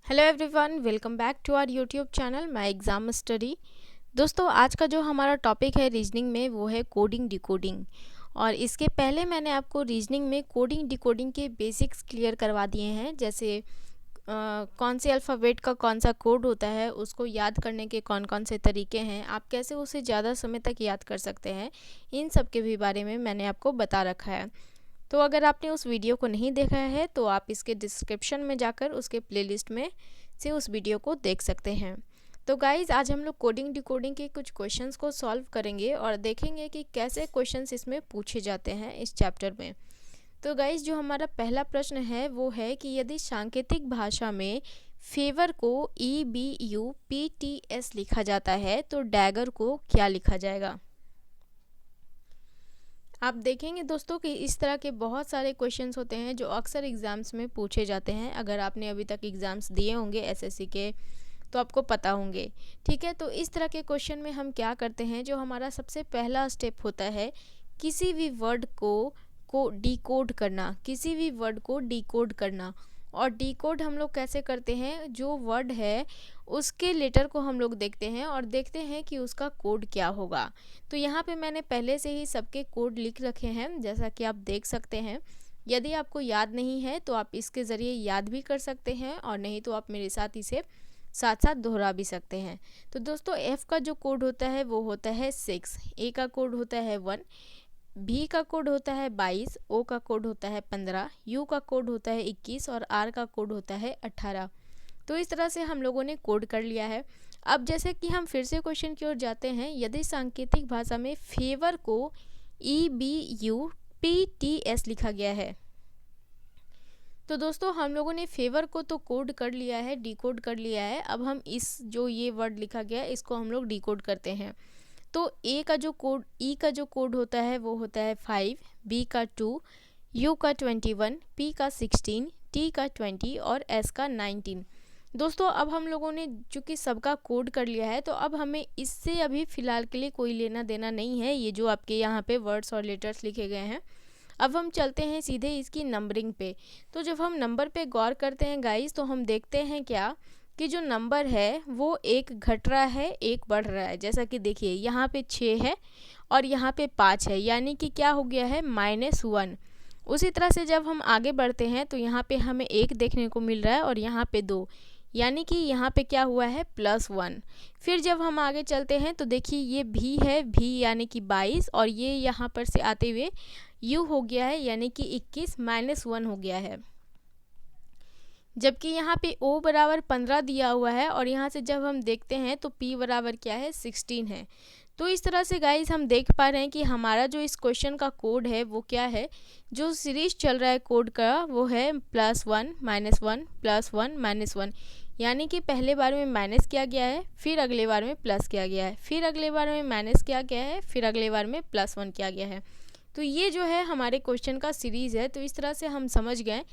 Hello everyone, welcome back to our YouTube channel my exam study. दोस्तों, आज का जो हमारा टॉपिक है रीजनिंग में वो है कोडिंग डिकोडिंग। और इसके पहले मैंने आपको रीजनिंग में कोडिंग डिकोडिंग के बेसिक्स क्लियर करवा दिए हैं, जैसे कौन से अल्फ़ाबेट का कौन सा कोड होता है, उसको याद करने के कौन कौन से तरीके हैं, आप कैसे उसे ज़्यादा समय तक याद कर सकते हैं। इन सब के भी बारे में मैंने आपको बता रखा है। तो अगर आपने उस वीडियो को नहीं देखा है तो आप इसके डिस्क्रिप्शन में जाकर उसके प्लेलिस्ट में से उस वीडियो को देख सकते हैं। तो गाइज़, आज हम लोग कोडिंग डिकोडिंग के कुछ क्वेश्चंस को सॉल्व करेंगे और देखेंगे कि कैसे क्वेश्चंस इसमें पूछे जाते हैं इस चैप्टर में। तो गाइज़, जो हमारा पहला प्रश्न है वो है कि यदि सांकेतिक भाषा में फेवर को EBUPTS लिखा जाता है तो डैगर को क्या लिखा जाएगा। आप देखेंगे दोस्तों कि इस तरह के बहुत सारे क्वेश्चंस होते हैं जो अक्सर एग्ज़ाम्स में पूछे जाते हैं। अगर आपने अभी तक एग्ज़ाम्स दिए होंगे एसएससी के तो आपको पता होंगे। ठीक है, तो इस तरह के क्वेश्चन में हम क्या करते हैं, जो हमारा सबसे पहला स्टेप होता है किसी भी वर्ड को डिकोड करना, किसी भी वर्ड को डिकोड करना। और डिकोड हम लोग कैसे करते हैं, जो वर्ड है उसके लेटर को हम लोग देखते हैं और देखते हैं कि उसका कोड क्या होगा। तो यहाँ पे मैंने पहले से ही सबके कोड लिख रखे हैं, जैसा कि आप देख सकते हैं। यदि आपको याद नहीं है तो आप इसके ज़रिए याद भी कर सकते हैं, और नहीं तो आप मेरे साथ इसे साथ साथ दोहरा भी सकते हैं। तो दोस्तों, F का जो कोड होता है वो होता है 6, A का कोड होता है 1, B का कोड होता है 22, O का कोड होता है 15, U का कोड होता है 21 और R का कोड होता है 18। तो इस तरह से हम लोगों ने कोड कर लिया है। अब जैसे कि हम फिर से क्वेश्चन की ओर जाते हैं, यदि सांकेतिक भाषा में फेवर को EBUPTS लिखा गया है, तो दोस्तों हम लोगों ने फेवर को तो कोड कर लिया है, डिकोड कर लिया है। अब हम इस जो ये वर्ड लिखा गया है इसको हम लोग डिकोड करते हैं। तो E का जो कोड होता है वो होता है 5, B का 2, U का 21, P का 16, T का 20 और S का 19। दोस्तों, अब हम लोगों ने चूँकि सबका कोड कर लिया है तो अब हमें इससे अभी फ़िलहाल के लिए कोई लेना देना नहीं है, ये जो आपके यहाँ पे वर्ड्स और लेटर्स लिखे गए हैं। अब हम चलते हैं सीधे इसकी नंबरिंग पे। तो जब हम नंबर पे गौर करते हैं गाइस, तो हम देखते हैं क्या कि जो नंबर है वो एक घट रहा है, एक बढ़ रहा है। जैसा कि देखिए यहाँ पे 6 है और यहाँ पे 5 है, यानी कि क्या हो गया है, -1। उसी तरह से जब हम आगे बढ़ते हैं तो यहाँ पे हमें 1 देखने को मिल रहा है और यहाँ पे 2, यानी कि यहाँ पे क्या हुआ है, +1। फिर जब हम आगे चलते हैं तो देखिए ये भी है, भी यानी कि 22, और ये यहाँ पर से आते हुए यू हो गया है, यानी कि 21, -1 हो गया है। जबकि यहाँ पे O बराबर 15 दिया हुआ है और यहाँ से जब हम देखते हैं तो P बराबर क्या है, 16 है। तो इस तरह से गाइज हम देख पा रहे हैं कि हमारा जो इस क्वेश्चन का कोड है वो क्या है, जो सीरीज चल रहा है कोड का वो है +1 -1 +1 -1, यानी कि पहले बार में माइनस किया गया है, फिर अगले बार में प्लस किया गया है, फिर अगले बार में माइनस किया गया है, फिर अगले बार में +1 किया गया है। तो ये जो है हमारे क्वेश्चन का सीरीज़ है। तो इस तरह से हम समझ गए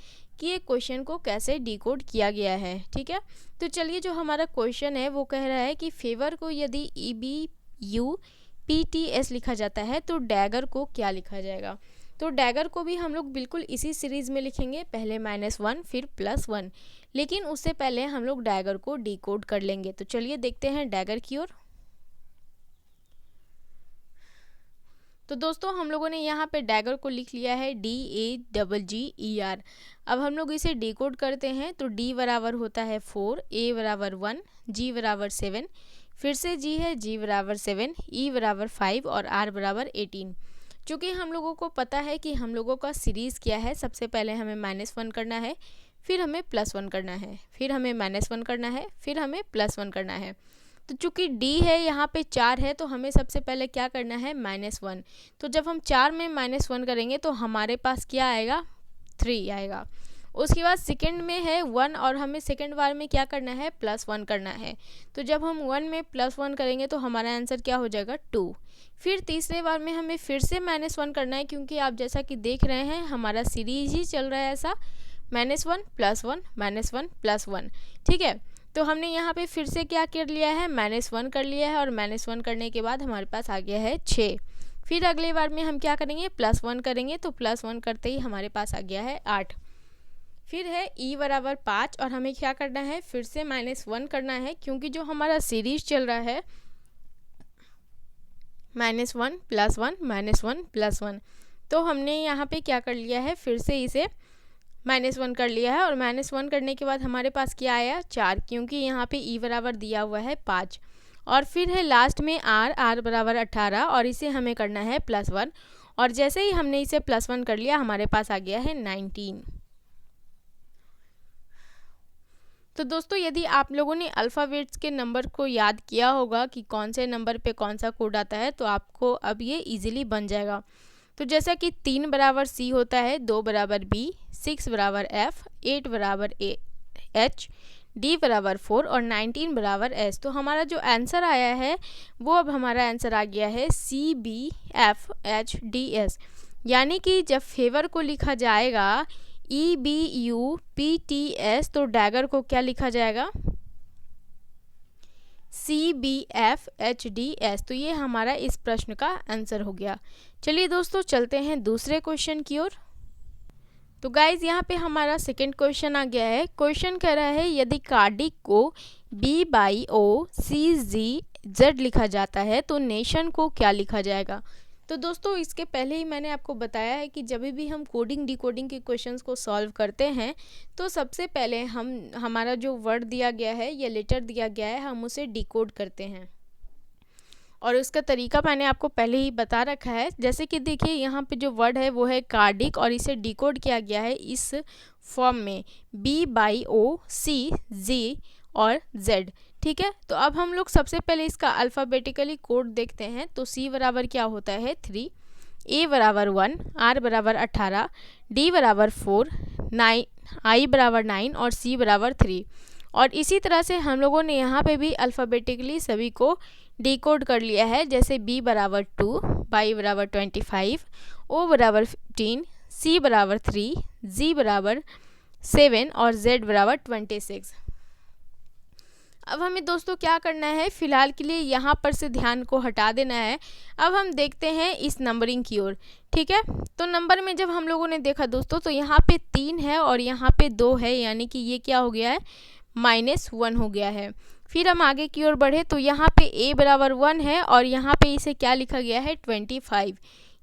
कि ये क्वेश्चन को कैसे डिकोड किया गया है। ठीक है, तो चलिए जो हमारा क्वेश्चन है वो कह रहा है कि फेवर को यदि EBUPTS लिखा जाता है तो डैगर को क्या लिखा जाएगा। तो डैगर को भी हम लोग बिल्कुल इसी सीरीज़ में लिखेंगे, पहले -1 फिर +1, लेकिन उससे पहले हम लोग डैगर को डिकोड कर लेंगे। तो चलिए देखते हैं डैगर की ओर। तो दोस्तों, हम लोगों ने यहाँ पे डैगर को लिख लिया है DAGGER। अब हम लोग इसे डिकोड करते हैं। तो D बराबर होता है 4, A बराबर 1, G बराबर 7, फिर से G है, G बराबर 7, E बराबर 5 और R बराबर 18। चूँकि हम लोगों को पता है कि हम लोगों का सीरीज़ क्या है, सबसे पहले हमें -1 करना है, फिर हमें +1 करना है, फिर हमें -1 करना है, फिर हमें +1 करना है। तो चूँकि D है यहाँ पे 4 है तो हमें सबसे पहले क्या करना है, -1। तो जब हम 4 में -1 करेंगे तो हमारे पास क्या आएगा, 3 आएगा। उसके बाद सेकंड में है 1 और हमें सेकंड बार में क्या करना है, +1 करना है। तो जब हम 1 में +1 करेंगे तो हमारा आंसर क्या हो जाएगा, 2। फिर तीसरे बार में हमें फिर से -1 करना है, क्योंकि आप जैसा कि देख रहे हैं हमारा सीरीज ही चल रहा है ऐसा, -1 +1 -1 +1। ठीक है, तो हमने यहाँ पे फिर से क्या कर लिया है, -1 कर लिया है, और -1 करने के बाद हमारे पास आ गया है 6। फिर अगले बार में हम क्या करेंगे, +1 करेंगे, तो +1 करते ही हमारे पास आ गया है 8। फिर है e बराबर 5 और हमें क्या करना है, फिर से -1 करना है, क्योंकि जो हमारा सीरीज चल रहा है -1 + 1 -1 + 1, तो हमने यहाँ पे क्या कर लिया है, फिर से इसे -1 कर लिया है। और -1 करने के बाद हमारे पास क्या आया, 4, क्योंकि यहाँ पे e बराबर दिया हुआ है 5। और फिर है लास्ट में r बराबर 18 और इसे हमें करना है +1, और जैसे ही हमने इसे +1 कर लिया हमारे पास आ गया है 19। तो दोस्तों यदि आप लोगों ने अल्फ़ाबेट्स के नंबर को याद किया होगा कि कौन से नंबर पे कौन सा कोड आता है, तो आपको अब ये इजीली बन जाएगा। तो जैसा कि 3 बराबर C होता है, 2 बराबर B, 6 बराबर F, 8 बराबर H, D बराबर 4 और 19 बराबर S। तो हमारा जो आंसर आया है वो अब हमारा आंसर आ गया है CBFHDS। यानी कि जब फेवर को लिखा जाएगा EBUPTS, तो डैगर को क्या लिखा जाएगा, CBFHDS। तो ये हमारा इस प्रश्न का आंसर हो गया। चलिए दोस्तों चलते हैं दूसरे क्वेश्चन की ओर। तो गाइज यहाँ पे हमारा सेकंड क्वेश्चन आ गया है। क्वेश्चन कह रहा है यदि कार्डिक को BYOCZ लिखा जाता है तो नेशन को क्या लिखा जाएगा। तो दोस्तों इसके पहले ही मैंने आपको बताया है कि जब भी हम कोडिंग डिकोडिंग के क्वेश्चंस को सॉल्व करते हैं तो सबसे पहले हमारा जो वर्ड दिया गया है या लेटर दिया गया है हम उसे डिकोड करते हैं, और उसका तरीका मैंने आपको पहले ही बता रखा है। जैसे कि देखिए यहाँ पे जो वर्ड है वो है कार्डिक और इसे डिकोड किया गया है इस फॉर्म में BYOCZ और Z। ठीक है, तो अब हम लोग सबसे पहले इसका अल्फ़ाबेटिकली कोड देखते हैं। तो C बराबर क्या होता है 3, A बराबर 1, R बराबर 18, D बराबर 4, I बराबर 9 और C बराबर 3। और इसी तरह से हम लोगों ने यहाँ पे भी अल्फ़ाबेटिकली सभी को डिकोड कर लिया है। जैसे B बराबर 2, Y बराबर 25, O बराबर 15, C बराबर 3, Z बराबर 7 और Z बराबर 26। अब हमें दोस्तों क्या करना है, फ़िलहाल के लिए यहाँ पर से ध्यान को हटा देना है। अब हम देखते हैं इस नंबरिंग की ओर। ठीक है, तो नंबर में जब हम लोगों ने देखा दोस्तों तो यहाँ पे 3 है और यहाँ पे 2 है, यानी कि ये क्या हो गया है, -1 हो गया है। फिर हम आगे की ओर बढ़े तो यहाँ पे A बराबर 1 है और यहाँ पे इसे क्या लिखा गया है 25,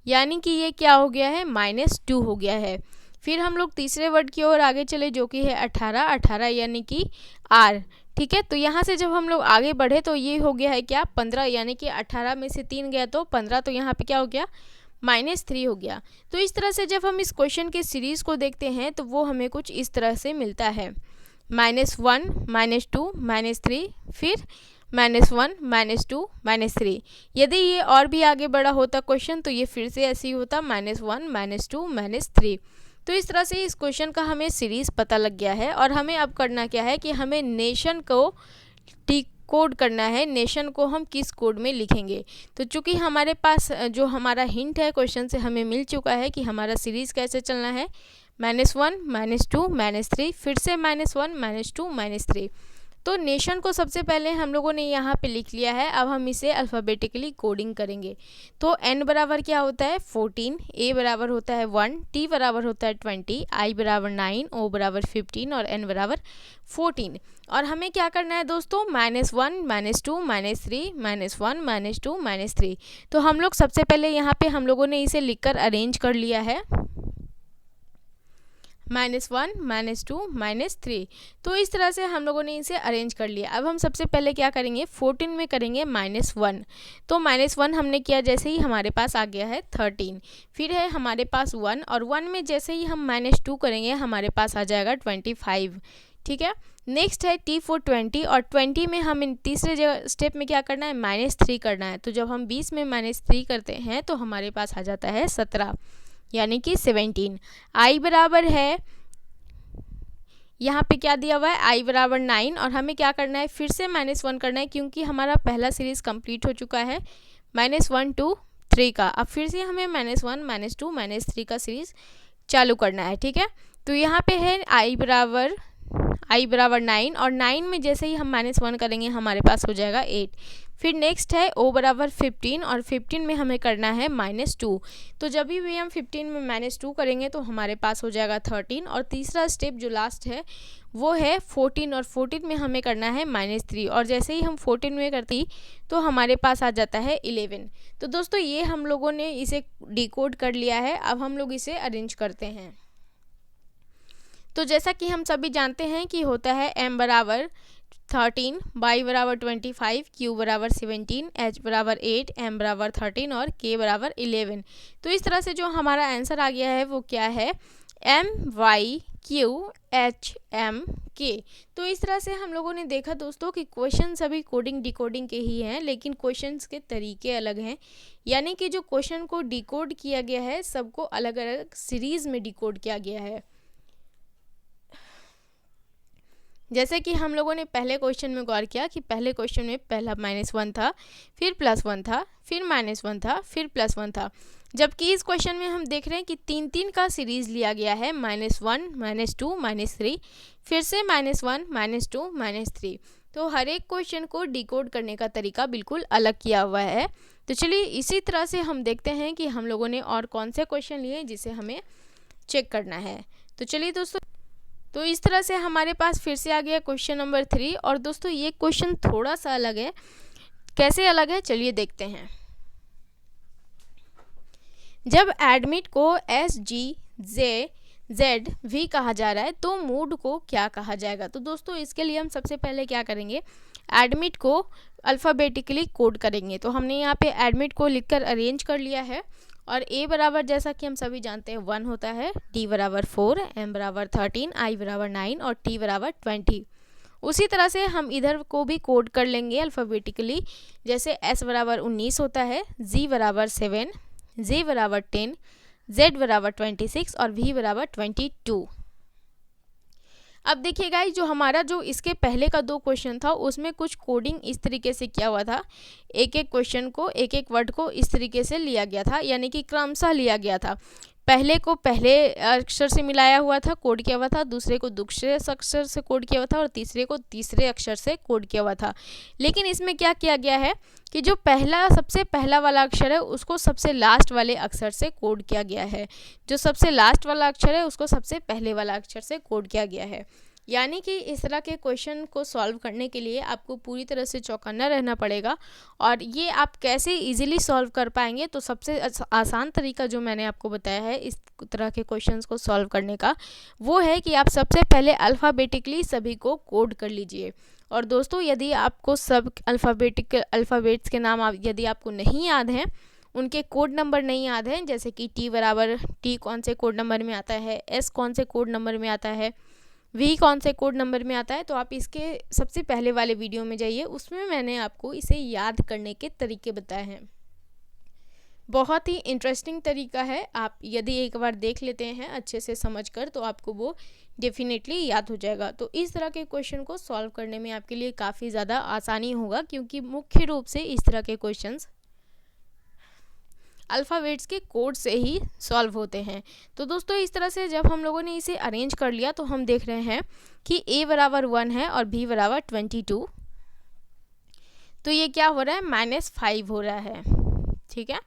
यानी कि ये क्या हो गया है -2 हो गया है। फिर हम लोग तीसरे वर्ड की ओर आगे चले जो कि है 18 यानी कि R। ठीक है, तो यहाँ से जब हम लोग आगे बढ़े तो ये हो गया है क्या 15, यानी कि 18 में से 3 गया तो 15, तो यहाँ पे क्या हो गया -3 हो गया। तो इस तरह से जब हम इस क्वेश्चन के सीरीज़ को देखते हैं तो वो हमें कुछ इस तरह से मिलता है, -1 -2 -3 फिर -1 -2 -3। यदि ये और भी आगे बढ़ा होता क्वेश्चन तो ये फिर से ऐसे ही होता -1 -2 -3। तो इस तरह से इस क्वेश्चन का हमें सीरीज़ पता लग गया है। और हमें अब करना क्या है कि हमें नेशन को डिकोड करना है, नेशन को हम किस कोड में लिखेंगे। तो चूँकि हमारे पास जो हमारा हिंट है क्वेश्चन से हमें मिल चुका है कि हमारा सीरीज़ कैसे चलना है, -1 -2 -3 फिर से -1 -2 -3। तो नेशन को सबसे पहले हम लोगों ने यहाँ पे लिख लिया है। अब हम इसे अल्फ़ाबेटिकली कोडिंग करेंगे। तो N बराबर क्या होता है 14, A बराबर होता है 1, T बराबर होता है 20, I बराबर 9, O बराबर 15 और N बराबर 14। और हमें क्या करना है दोस्तों, -1 -2 -3 -1 -2 -3। तो हम लोग सबसे पहले यहाँ पे हम लोगों ने इसे लिखकर अरेंज कर लिया है, -1 -2 -3। तो इस तरह से हम लोगों ने इसे अरेंज कर लिया। अब हम सबसे पहले क्या करेंगे, 14 में करेंगे -1। तो -1 हमने किया, जैसे ही हमारे पास आ गया है 13। फिर है हमारे पास 1 और 1 में जैसे ही हम -2 करेंगे हमारे पास आ जाएगा 25। ठीक है, नेक्स्ट है T for 20 और 20 में हम तीसरे जगह स्टेप में क्या करना है, -3 करना है। तो जब हम 20 में -3 करते हैं तो हमारे पास आ जाता है 17, यानी कि 17। I बराबर है, यहाँ पे क्या दिया हुआ है, I बराबर 9 और हमें क्या करना है, फिर से -1 करना है क्योंकि हमारा पहला सीरीज़ कंप्लीट हो चुका है -1 2 3 का। अब फिर से हमें -1 -2 -3 का सीरीज़ चालू करना है। ठीक है, तो यहाँ पे है I i बराबर 9 और 9 में जैसे ही हम -1 करेंगे हमारे पास हो जाएगा 8। फिर नेक्स्ट है o बराबर 15 और 15 में हमें करना है -2। तो जब भी हम 15 में -2 करेंगे तो हमारे पास हो जाएगा 13। और तीसरा स्टेप जो लास्ट है वो है 14 और 14 में हमें करना है -3 और जैसे ही हम 14 में करती तो हमारे पास आ जाता है 11। तो दोस्तों ये हम लोगों ने इसे डिकोड कर लिया है। अब हम लोग इसे अरेंज करते हैं। तो जैसा कि हम सभी जानते हैं कि होता है m बराबर 13, y बराबर 25, q बराबर 17, h बराबर 8, m बराबर 13 और k बराबर 11। तो इस तरह से जो हमारा आंसर आ गया है वो क्या है, m y q h m k। तो इस तरह से हम लोगों ने देखा दोस्तों कि क्वेश्चन सभी कोडिंग डिकोडिंग के ही हैं, लेकिन क्वेश्चंस के तरीके अलग हैं। यानी कि जो क्वेश्चन को डिकोड किया गया है सबको अलग अलग सीरीज में डिकोड किया गया है। जैसे कि हम लोगों ने पहले क्वेश्चन में गौर किया कि पहले क्वेश्चन में पहला -1 था, फिर +1 था, फिर -1 था, फिर +1 था। जबकि इस क्वेश्चन में हम देख रहे हैं कि 3-3 का सीरीज़ लिया गया है, -1, -2, -3, फिर से -1, -2, -3। तो हर एक क्वेश्चन को डिकोड करने का तरीका बिल्कुल अलग किया हुआ है। तो चलिए इसी तरह से हम देखते हैं कि हम लोगों ने और कौन से क्वेश्चन लिए जिसे हमें चेक करना है। तो चलिए दोस्तों, तो इस तरह से हमारे पास फिर से आ गया क्वेश्चन नंबर 3। और दोस्तों ये क्वेश्चन थोड़ा सा अलग है। कैसे अलग है चलिए देखते हैं। जब एडमिट को SGJZV कहा जा रहा है तो मूड को क्या कहा जाएगा। तो दोस्तों इसके लिए हम सबसे पहले क्या करेंगे, एडमिट को अल्फ़ाबेटिकली कोड करेंगे। तो हमने यहाँ पे एडमिट को लिखकर अरेंज कर लिया है। और a बराबर जैसा कि हम सभी जानते हैं 1 होता है, d बराबर 4, m बराबर 13, i बराबर 9 और t बराबर 20। उसी तरह से हम इधर को भी कोड कर लेंगे अल्फ़ाबेटिकली। जैसे s बराबर 19 होता है, g बराबर 7, j बराबर 10, z बराबर 26 और v बराबर 22। अब देखिए गाइस, जो हमारा जो इसके पहले का 2 क्वेश्चन था उसमें कुछ कोडिंग इस तरीके से किया हुआ था। एक एक क्वेश्चन को, एक एक वर्ड को इस तरीके से लिया गया था, यानी कि क्रमशः लिया गया था। पहले को पहले अक्षर से मिलाया हुआ था, कोड किया हुआ था, दूसरे को दूसरे अक्षर से कोड किया हुआ था और तीसरे को तीसरे अक्षर से कोड किया हुआ था। लेकिन इसमें क्या किया गया है कि जो सबसे पहला वाला अक्षर है उसको सबसे लास्ट वाले अक्षर से कोड किया गया है, जो सबसे लास्ट वाला अक्षर है उसको सबसे पहले वाला अक्षर से कोड किया गया है। यानी कि इस तरह के क्वेश्चन को सॉल्व करने के लिए आपको पूरी तरह से चौकन्ना रहना पड़ेगा। और ये आप कैसे इजीली सॉल्व कर पाएंगे, तो सबसे आसान तरीका जो मैंने आपको बताया है इस तरह के क्वेश्चंस को सॉल्व करने का, वो है कि आप सबसे पहले अल्फ़ाबेटिकली सभी को कोड कर लीजिए। और दोस्तों यदि आपको सब अल्फ़ाबेट्स के नाम यदि आपको नहीं याद हैं, उनके कोड नंबर नहीं याद हैं, जैसे कि टी कौन से कोड नंबर में आता है, एस कौन से कोड नंबर में आता है, वी कौन से कोड नंबर में आता है, तो आप इसके सबसे पहले वाले वीडियो में जाइए, उसमें मैंने आपको इसे याद करने के तरीके बताए हैं। बहुत ही इंटरेस्टिंग तरीका है। आप यदि एक बार देख लेते हैं अच्छे से समझकर तो आपको वो डेफिनेटली याद हो जाएगा। तो इस तरह के क्वेश्चन को सॉल्व करने में आपके लिए काफ़ी ज़्यादा आसानी होगा, क्योंकि मुख्य रूप से इस तरह के क्वेश्चंस अल्फ़ाबेट्स के कोड से ही सॉल्व होते हैं। तो दोस्तों इस तरह से जब हम लोगों ने इसे अरेंज कर लिया तो हम देख रहे हैं कि a बराबर 1 है और b बराबर 22। तो ये क्या हो रहा है, -5 हो रहा है, ठीक है।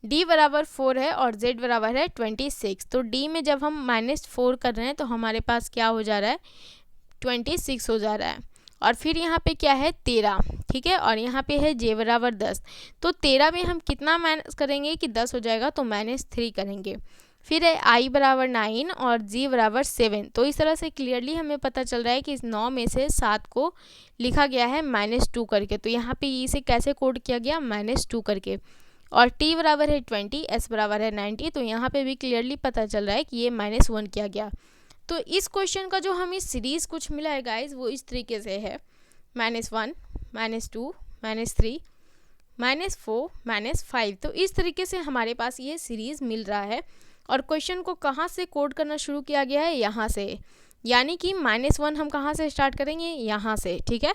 d बराबर 4 है और z बराबर है 26। तो d में जब हम -4 कर रहे हैं तो हमारे पास क्या हो जा रहा है, 26 हो जा रहा है। और फिर यहाँ पे क्या है, 13, ठीक है। और यहाँ पे है j बराबर 10। तो 13 में हम कितना माइनस करेंगे कि 10 हो जाएगा, तो -3 करेंगे। फिर है i बराबर 9 और g बराबर 7। तो इस तरह से क्लियरली हमें पता चल रहा है कि इस 9 में से 7 को लिखा गया है -2 करके। तो यहाँ पे इसे कैसे कोड किया गया, -2 करके। और t बराबर है 20, s बराबर है 90। तो यहाँ पे भी क्लियरली पता चल रहा है कि ये -1 किया गया। तो इस क्वेश्चन का जो हमें सीरीज़ कुछ मिला है गाइस, वो इस तरीके से है, -1, -2, -3, -4, -5। तो इस तरीके से हमारे पास ये सीरीज़ मिल रहा है। और क्वेश्चन को कहाँ से कोड करना शुरू किया गया है, यहाँ से। यानी कि -1 हम कहाँ से स्टार्ट करेंगे, यहाँ से, ठीक है।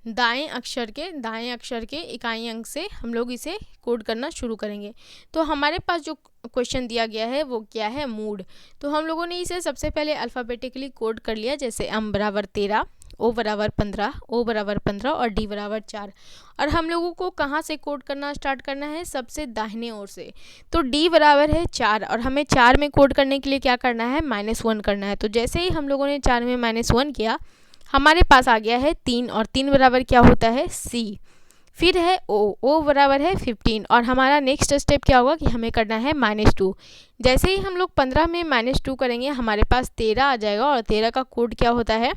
दाएं अक्षर के इकाई अंक से हम लोग इसे कोड करना शुरू करेंगे। तो हमारे पास जो क्वेश्चन दिया गया है वो क्या है, मूड। तो हम लोगों ने इसे सबसे पहले अल्फ़ाबेटिकली कोड कर लिया, जैसे m बराबर 13, o बराबर 15, o बराबर 15 और d बराबर 4। और हम लोगों को कहाँ से कोड करना स्टार्ट करना है, सबसे दाहिने ओर से। तो d बराबर है 4 और हमें 4 में कोड करने के लिए क्या करना है, -1 करना है। तो जैसे ही हम लोगों ने 4 में -1 किया, हमारे पास आ गया है 3 और 3 बराबर क्या होता है, c। फिर है o बराबर है 15 और हमारा नेक्स्ट स्टेप क्या होगा कि हमें करना है -2। जैसे ही हम लोग 15 में -2 करेंगे, हमारे पास 13 आ जाएगा और 13 का कोड क्या होता है,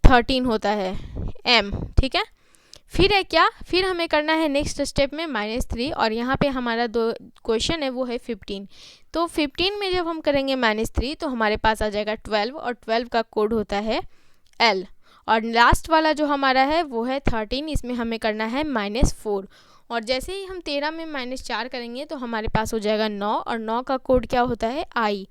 13 होता है, m। ठीक है, फिर है क्या, फिर हमें करना है नेक्स्ट स्टेप में -3 और यहाँ पे हमारा दो क्वेश्चन है वो है 15। तो 15 में जब हम करेंगे -3 तो हमारे पास आ जाएगा 12 और 12 का कोड होता है l। और लास्ट वाला जो हमारा है वो है 13, इसमें हमें करना है -4। और जैसे ही हम 13 में -4 करेंगे तो हमारे पास हो जाएगा 9 और 9 का कोड क्या होता है, i।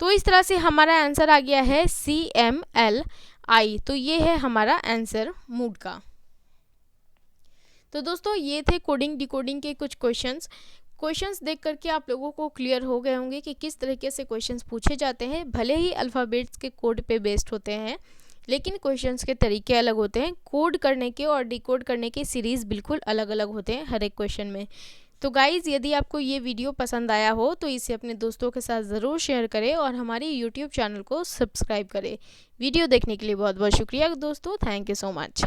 तो इस तरह से हमारा आंसर आ गया है CMLI। तो ये है हमारा आंसर मूड का। तो दोस्तों ये थे कोडिंग डिकोडिंग के कुछ क्वेश्चंस देख करके आप लोगों को क्लियर हो गए होंगे कि किस तरीके से क्वेश्चंस पूछे जाते हैं। भले ही अल्फ़ाबेट्स के कोड पे बेस्ड होते हैं, लेकिन क्वेश्चंस के तरीके अलग होते हैं। कोड करने के और डिकोड करने के सीरीज़ बिल्कुल अलग अलग होते हैं हर एक क्वेश्चन में। तो गाइज़, यदि आपको ये वीडियो पसंद आया हो तो इसे अपने दोस्तों के साथ ज़रूर शेयर करें और हमारे यूट्यूब चैनल को सब्सक्राइब करें। वीडियो देखने के लिए बहुत बहुत शुक्रिया दोस्तों, थैंक यू सो मच।